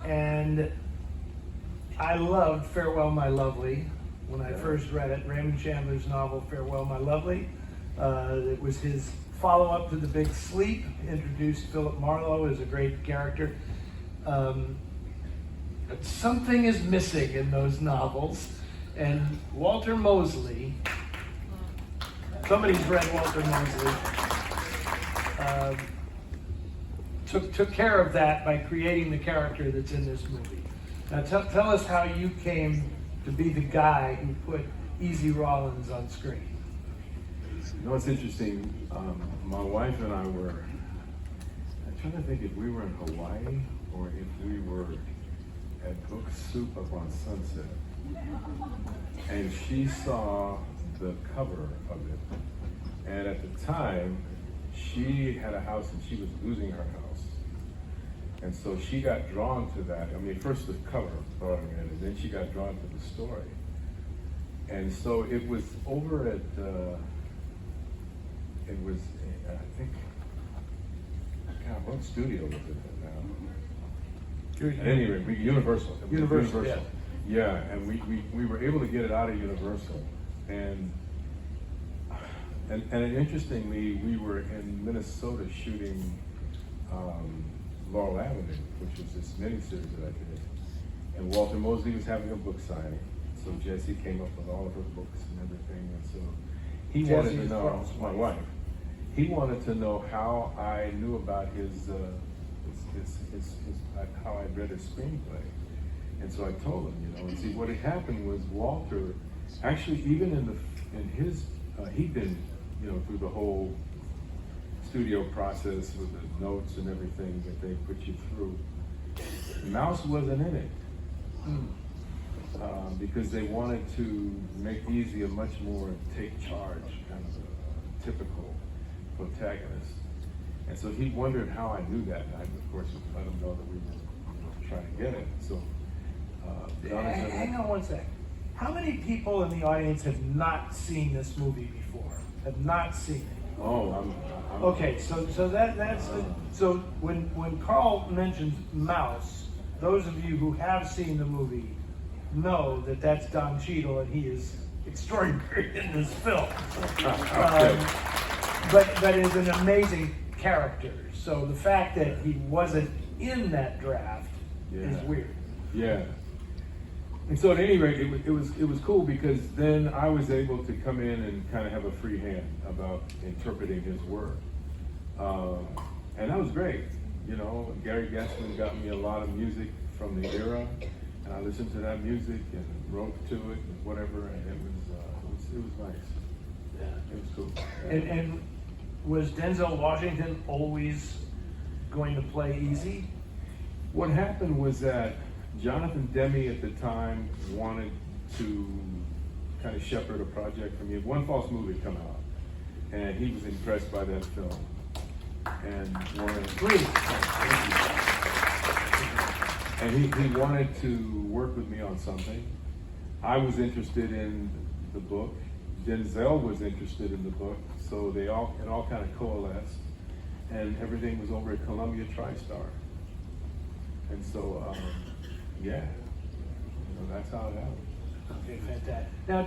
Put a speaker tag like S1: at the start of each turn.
S1: And I loved Farewell, My Lovely when I first read it. Raymond Chandler's novel, Farewell, My Lovely. It was his follow-up to The Big Sleep, introduced Philip Marlowe as a great character. But something is missing in those novels, and Walter Mosley, somebody's read Walter Mosley, took care of that by creating the character that's in this movie. Now tell us how you came to be the guy who put Easy Rawlins on screen.
S2: You know, it's interesting. My wife and I were, I'm trying to think if we were in Hawaii or if we were at Book Soup up on Sunset. And she saw the cover of it. And at the time, she had a house and she was losing her house. And so she got drawn to that. I mean, first the cover brought her in, and then she got drawn to the story. And so it was over at, it was, I think, God, what studio was it now? At any rate, Universal.
S1: Universal, yeah.
S2: Yeah, and we were able to get it out of Universal. And interestingly, we were in Minnesota shooting Laurel Avenue, which was this miniseries that I did. And Walter Mosley was having a book signing. So Jessie came up with all of her books and everything. And so he wanted to know, my wife, he wanted to know how I knew about his how I read his screenplay. And so I told him, you know, and see what had happened was Walter, actually even in his, he'd been, you know, through the whole studio process with the notes and everything that they put you through. Mouse wasn't in it. Because they wanted to make Easy a much more take charge, kind of a typical protagonist. And so he wondered how I knew that. And I, of course, let him know that we were trying to get it. So,
S1: hang on one sec. How many people in the audience have not seen this movie before? Have not seen it?
S2: Oh, I'm
S1: okay. So that's so when Carl mentions Mouse, those of you who have seen the movie know that that's Don Cheadle, and he is extraordinary in this film. But is an amazing character. So the fact that he wasn't in that draft is weird.
S2: Yeah. And so at any rate, it was cool because then I was able to come in and kind of have a free hand about interpreting his work. And that was great. You know, Gary Gassman got me a lot of music from the era, and I listened to that music and wrote to it and whatever, and it was nice.
S1: Yeah.
S2: It was cool.
S1: And was Denzel Washington always going to play Easy?
S2: What happened was that Jonathan Demme at the time wanted to kind of shepherd a project for me. One False Move had come out, and he was impressed by that film. And he wanted to work with me on something. I was interested in the book. Denzel was interested in the book, so it all kind of coalesced, and everything was over at Columbia TriStar. And so, yeah, you know, that's how it happened.
S1: Okay, fantastic. Now,